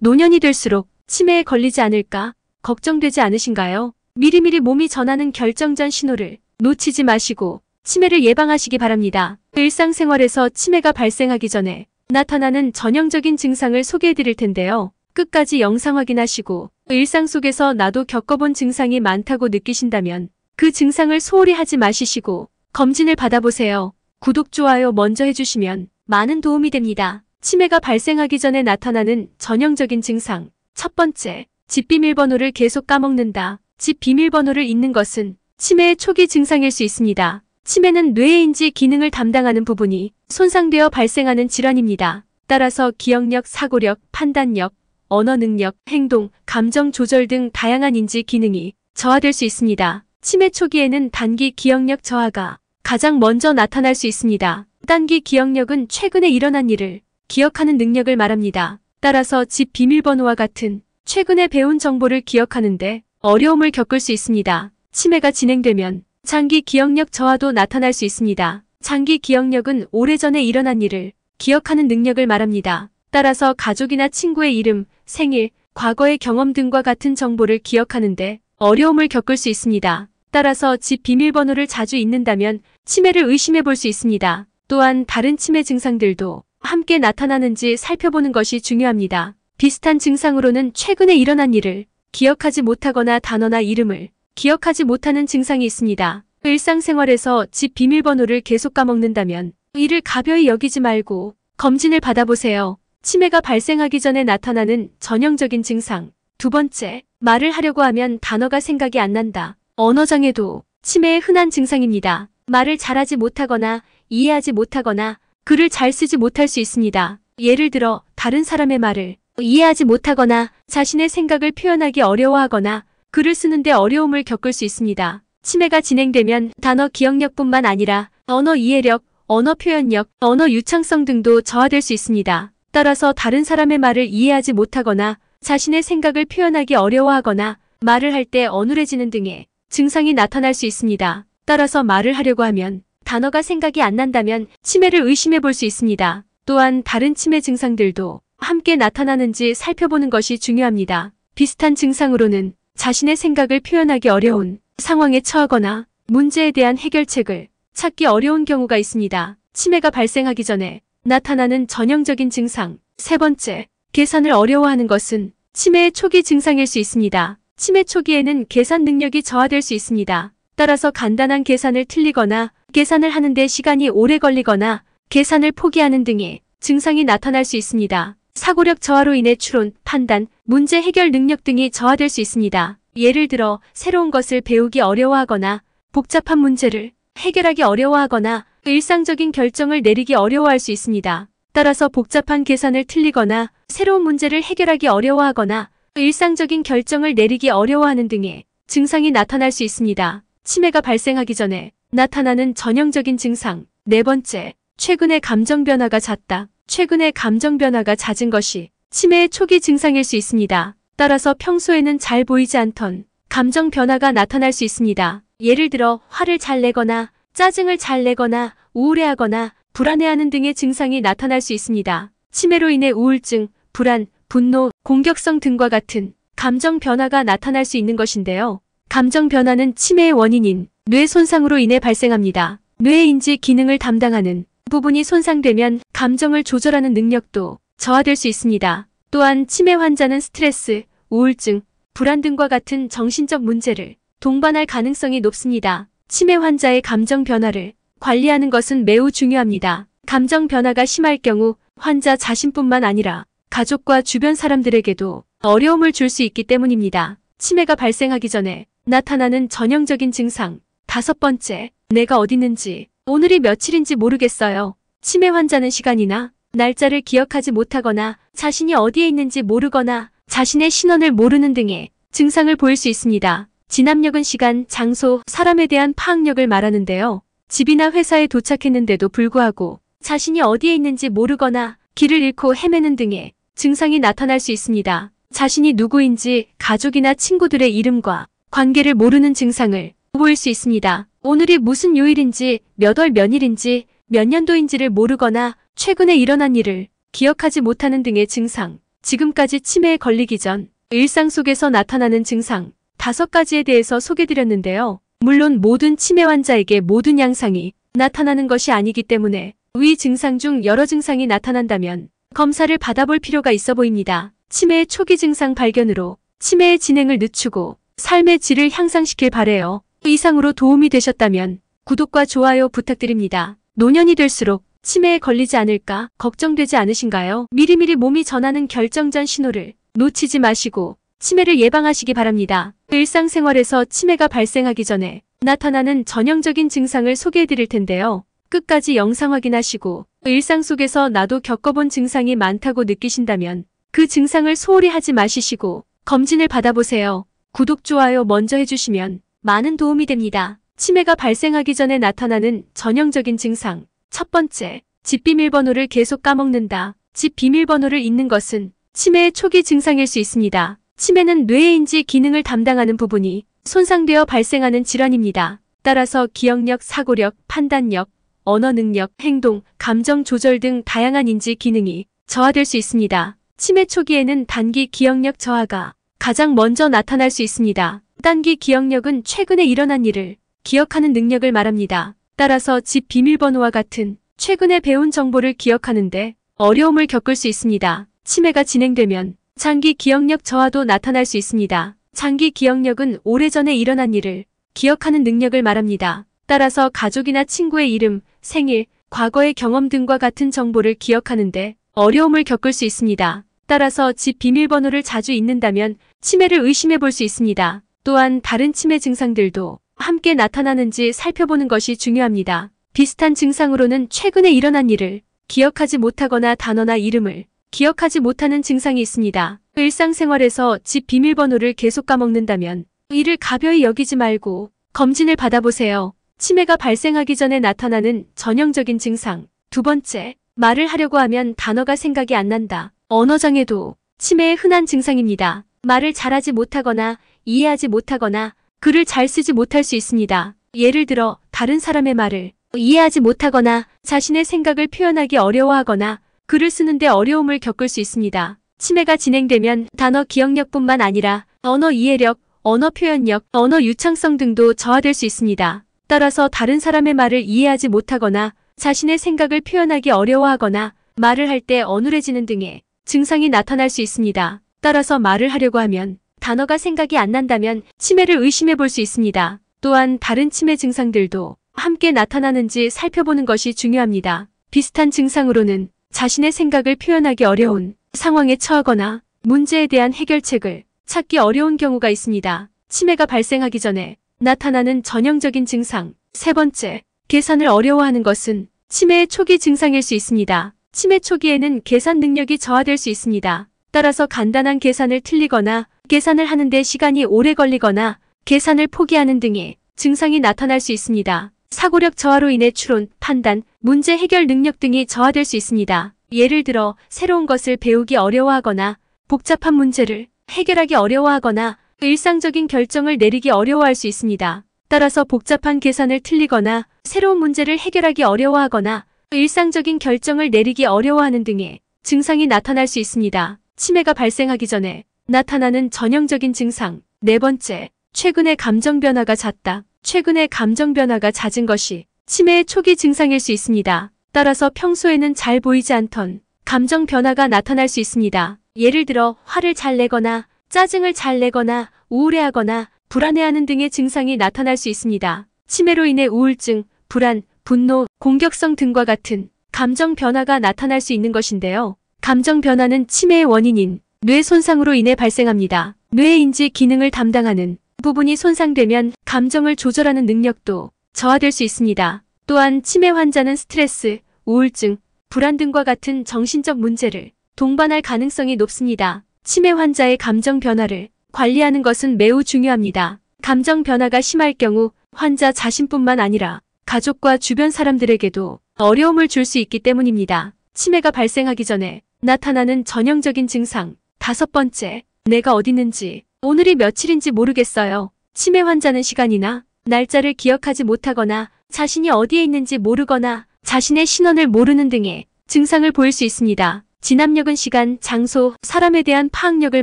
노년이 될수록 치매에 걸리지 않을까 걱정되지 않으신가요? 미리미리 몸이 전하는 결정전 신호를 놓치지 마시고 치매를 예방하시기 바랍니다. 일상생활에서 치매가 발생하기 전에 나타나는 전형적인 증상을 소개해 드릴 텐데요. 끝까지 영상 확인하시고 일상 속에서 나도 겪어본 증상이 많다고 느끼신다면 그 증상을 소홀히 하지 마시고 검진을 받아보세요. 구독, 좋아요 먼저 해주시면 많은 도움이 됩니다. 치매가 발생하기 전에 나타나는 전형적인 증상. 첫 번째, 집 비밀번호를 계속 까먹는다. 집 비밀번호를 잊는 것은 치매의 초기 증상일 수 있습니다. 치매는 뇌의 인지 기능을 담당하는 부분이 손상되어 발생하는 질환입니다. 따라서 기억력, 사고력, 판단력, 언어 능력, 행동, 감정 조절 등 다양한 인지 기능이 저하될 수 있습니다. 치매 초기에는 단기 기억력 저하가 가장 먼저 나타날 수 있습니다. 단기 기억력은 최근에 일어난 일을 기억하는 능력을 말합니다. 따라서 집 비밀번호와 같은 최근에 배운 정보를 기억하는데 어려움을 겪을 수 있습니다. 치매가 진행되면 장기 기억력 저하도 나타날 수 있습니다. 장기 기억력은 오래전에 일어난 일을 기억하는 능력을 말합니다. 따라서 가족이나 친구의 이름, 생일, 과거의 경험 등과 같은 정보를 기억하는데 어려움을 겪을 수 있습니다. 따라서 집 비밀번호를 자주 잊는다면 치매를 의심해 볼 수 있습니다. 또한 다른 치매 증상들도 함께 나타나는지 살펴보는 것이 중요합니다. 비슷한 증상으로는 최근에 일어난 일을 기억하지 못하거나 단어나 이름을 기억하지 못하는 증상이 있습니다. 일상생활에서 집 비밀번호를 계속 까먹는다면 이를 가벼이 여기지 말고 검진을 받아보세요. 치매가 발생하기 전에 나타나는 전형적인 증상. 두 번째, 말을 하려고 하면 단어가 생각이 안 난다. 언어장애도 치매의 흔한 증상입니다. 말을 잘하지 못하거나 이해하지 못하거나 글을 잘 쓰지 못할 수 있습니다. 예를 들어 다른 사람의 말을 이해하지 못하거나 자신의 생각을 표현하기 어려워하거나 글을 쓰는데 어려움을 겪을 수 있습니다. 치매가 진행되면 단어 기억력뿐만 아니라 언어 이해력, 언어 표현력, 언어 유창성 등도 저하될 수 있습니다. 따라서 다른 사람의 말을 이해하지 못하거나 자신의 생각을 표현하기 어려워하거나 말을 할 때 어눌해지는 등의 증상이 나타날 수 있습니다. 따라서 말을 하려고 하면 단어가 생각이 안 난다면 치매를 의심해 볼 수 있습니다. 또한 다른 치매 증상들도 함께 나타나는지 살펴보는 것이 중요합니다. 비슷한 증상으로는 자신의 생각을 표현하기 어려운 상황에 처하거나 문제에 대한 해결책을 찾기 어려운 경우가 있습니다. 치매가 발생하기 전에 나타나는 전형적인 증상. 세 번째, 계산을 어려워하는 것은 치매의 초기 증상일 수 있습니다. 치매 초기에는 계산 능력이 저하될 수 있습니다. 따라서 간단한 계산을 틀리거나 계산을 하는데 시간이 오래 걸리거나 계산을 포기하는 등의 증상이 나타날 수 있습니다. 사고력 저하로 인해 추론, 판단, 문제 해결 능력 등이 저하될 수 있습니다. 예를 들어 새로운 것을 배우기 어려워하거나 복잡한 문제를 해결하기 어려워하거나 일상적인 결정을 내리기 어려워할 수 있습니다. 따라서 복잡한 계산을 틀리거나 새로운 문제를 해결하기 어려워하거나 일상적인 결정을 내리기 어려워하는 등의 증상이 나타날 수 있습니다. 치매가 발생하기 전에 나타나는 전형적인 증상. 네 번째, 최근에 감정 변화가 잦다. 최근에 감정 변화가 잦은 것이 치매의 초기 증상일 수 있습니다. 따라서 평소에는 잘 보이지 않던 감정 변화가 나타날 수 있습니다. 예를 들어 화를 잘 내거나 짜증을 잘 내거나 우울해하거나 불안해하는 등의 증상이 나타날 수 있습니다. 치매로 인해 우울증, 불안, 분노, 공격성 등과 같은 감정 변화가 나타날 수 있는 것인데요. 감정 변화는 치매의 원인인 뇌 손상으로 인해 발생합니다. 뇌의 인지 기능을 담당하는 부분이 손상되면 감정을 조절하는 능력도 저하될 수 있습니다. 또한 치매 환자는 스트레스, 우울증, 불안 등과 같은 정신적 문제를 동반할 가능성이 높습니다. 치매 환자의 감정 변화를 관리하는 것은 매우 중요합니다. 감정 변화가 심할 경우 환자 자신뿐만 아니라 가족과 주변 사람들에게도 어려움을 줄 수 있기 때문입니다. 치매가 발생하기 전에 나타나는 전형적인 증상. 다섯 번째, 내가 어디 있는지, 오늘이 며칠인지 모르겠어요. 치매 환자는 시간이나 날짜를 기억하지 못하거나 자신이 어디에 있는지 모르거나 자신의 신원을 모르는 등의 증상을 보일 수 있습니다. 진압력은 시간, 장소, 사람에 대한 파악력을 말하는데요. 집이나 회사에 도착했는데도 불구하고 자신이 어디에 있는지 모르거나 길을 잃고 헤매는 등의 증상이 나타날 수 있습니다. 자신이 누구인지 가족이나 친구들의 이름과 관계를 모르는 증상을 보일 수 있습니다. 오늘이 무슨 요일인지, 몇 월 몇일인지, 몇 년도인지를 모르거나 최근에 일어난 일을 기억하지 못하는 등의 증상. 지금까지 치매에 걸리기 전 일상 속에서 나타나는 증상 5가지에 대해서 소개드렸는데요. 물론 모든 치매 환자에게 모든 양상이 나타나는 것이 아니기 때문에 위 증상 중 여러 증상이 나타난다면 검사를 받아볼 필요가 있어 보입니다. 치매의 초기 증상 발견으로 치매의 진행을 늦추고 삶의 질을 향상시킬 바래요. 이상으로 도움이 되셨다면 구독과 좋아요 부탁드립니다. 노년이 될수록 치매에 걸리지 않을까 걱정되지 않으신가요? 미리미리 몸이 전하는 결정전 신호를 놓치지 마시고 치매를 예방하시기 바랍니다. 일상생활에서 치매가 발생하기 전에 나타나는 전형적인 증상을 소개해드릴 텐데요. 끝까지 영상 확인하시고 일상 속에서 나도 겪어본 증상이 많다고 느끼신다면 그 증상을 소홀히 하지 마시고 검진을 받아보세요. 구독, 좋아요 먼저 해주시면 많은 도움이 됩니다. 치매가 발생하기 전에 나타나는 전형적인 증상. 첫 번째, 집 비밀번호를 계속 까먹는다. 집 비밀번호를 잊는 것은 치매의 초기 증상일 수 있습니다. 치매는 뇌의 인지 기능을 담당하는 부분이 손상되어 발생하는 질환입니다. 따라서 기억력, 사고력, 판단력, 언어 능력, 행동, 감정 조절 등 다양한 인지 기능이 저하될 수 있습니다. 치매 초기에는 단기 기억력 저하가 가장 먼저 나타날 수 있습니다. 단기 기억력은 최근에 일어난 일을 기억하는 능력을 말합니다. 따라서 집 비밀번호와 같은 최근에 배운 정보를 기억하는데 어려움을 겪을 수 있습니다. 치매가 진행되면 장기 기억력 저하도 나타날 수 있습니다. 장기 기억력은 오래전에 일어난 일을 기억하는 능력을 말합니다. 따라서 가족이나 친구의 이름, 생일, 과거의 경험 등과 같은 정보를 기억하는데 어려움을 겪을 수 있습니다. 따라서 집 비밀번호를 자주 잊는다면 치매를 의심해 볼 수 있습니다. 또한 다른 치매 증상들도 함께 나타나는지 살펴보는 것이 중요합니다. 비슷한 증상으로는 최근에 일어난 일을 기억하지 못하거나 단어나 이름을 기억하지 못하는 증상이 있습니다. 일상생활에서 집 비밀번호를 계속 까먹는다면 이를 가벼이 여기지 말고 검진을 받아보세요. 치매가 발생하기 전에 나타나는 전형적인 증상. 두 번째, 말을 하려고 하면 단어가 생각이 안 난다. 언어장애도 치매의 흔한 증상입니다. 말을 잘하지 못하거나 이해하지 못하거나 글을 잘 쓰지 못할 수 있습니다. 예를 들어 다른 사람의 말을 이해하지 못하거나 자신의 생각을 표현하기 어려워하거나 글을 쓰는데 어려움을 겪을 수 있습니다. 치매가 진행되면 단어 기억력뿐만 아니라 언어 이해력, 언어 표현력, 언어 유창성 등도 저하될 수 있습니다. 따라서 다른 사람의 말을 이해하지 못하거나 자신의 생각을 표현하기 어려워하거나 말을 할 때 어눌해지는 등의 증상이 나타날 수 있습니다. 따라서 말을 하려고 하면 단어가 생각이 안 난다면 치매를 의심해 볼 수 있습니다. 또한 다른 치매 증상들도 함께 나타나는지 살펴보는 것이 중요합니다. 비슷한 증상으로는 자신의 생각을 표현하기 어려운 상황에 처하거나 문제에 대한 해결책을 찾기 어려운 경우가 있습니다. 치매가 발생하기 전에 나타나는 전형적인 증상. 세 번째, 계산을 어려워하는 것은 치매의 초기 증상일 수 있습니다. 치매 초기에는 계산 능력이 저하될 수 있습니다. 따라서 간단한 계산을 틀리거나 계산을 하는데 시간이 오래 걸리거나 계산을 포기하는 등의 증상이 나타날 수 있습니다. 사고력 저하로 인해 추론, 판단, 문제 해결 능력 등이 저하될 수 있습니다. 예를 들어 새로운 것을 배우기 어려워하거나 복잡한 문제를 해결하기 어려워하거나 일상적인 결정을 내리기 어려워할 수 있습니다. 따라서 복잡한 계산을 틀리거나 새로운 문제를 해결하기 어려워하거나 일상적인 결정을 내리기 어려워하는 등의 증상이 나타날 수 있습니다. 치매가 발생하기 전에 나타나는 전형적인 증상. 네 번째, 최근에 감정 변화가 잦다. 최근에 감정 변화가 잦은 것이 치매의 초기 증상일 수 있습니다. 따라서 평소에는 잘 보이지 않던 감정 변화가 나타날 수 있습니다. 예를 들어 화를 잘 내거나 짜증을 잘 내거나 우울해하거나 불안해하는 등의 증상이 나타날 수 있습니다. 치매로 인해 우울증, 불안, 분노, 공격성 등과 같은 감정 변화가 나타날 수 있는 것인데요. 감정 변화는 치매의 원인인 뇌 손상으로 인해 발생합니다. 뇌의 인지 기능을 담당하는 부분이 손상되면 감정을 조절하는 능력도 저하될 수 있습니다. 또한 치매 환자는 스트레스, 우울증, 불안 등과 같은 정신적 문제를 동반할 가능성이 높습니다. 치매 환자의 감정 변화를 관리하는 것은 매우 중요합니다. 감정 변화가 심할 경우 환자 자신뿐만 아니라 가족과 주변 사람들에게도 어려움을 줄 수 있기 때문입니다. 치매가 발생하기 전에 나타나는 전형적인 증상. 다섯 번째, 내가 어디 있는지, 오늘이 며칠인지 모르겠어요. 치매 환자는 시간이나 날짜를 기억하지 못하거나 자신이 어디에 있는지 모르거나 자신의 신원을 모르는 등의 증상을 보일 수 있습니다. 진압력은 시간, 장소, 사람에 대한 파악력을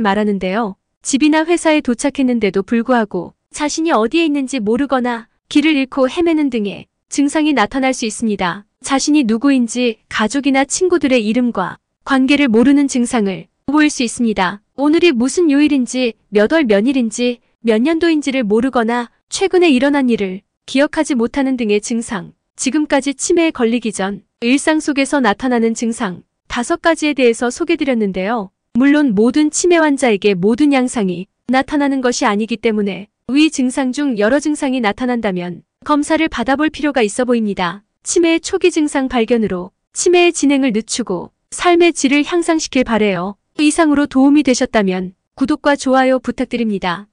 말하는데요. 집이나 회사에 도착했는데도 불구하고 자신이 어디에 있는지 모르거나 길을 잃고 헤매는 등의 증상이 나타날 수 있습니다. 자신이 누구인지 가족이나 친구들의 이름과 관계를 모르는 증상을 보일 수 있습니다. 오늘이 무슨 요일인지, 몇 월 몇일인지, 몇 년도인지를 모르거나 최근에 일어난 일을 기억하지 못하는 등의 증상. 지금까지 치매에 걸리기 전 일상 속에서 나타나는 증상 5가지에 대해서 소개드렸는데요. 물론 모든 치매 환자에게 모든 양상이 나타나는 것이 아니기 때문에 위 증상 중 여러 증상이 나타난다면 검사를 받아볼 필요가 있어 보입니다. 치매의 초기 증상 발견으로 치매의 진행을 늦추고 삶의 질을 향상시킬 바래요. 이상으로 도움이 되셨다면 구독과 좋아요 부탁드립니다.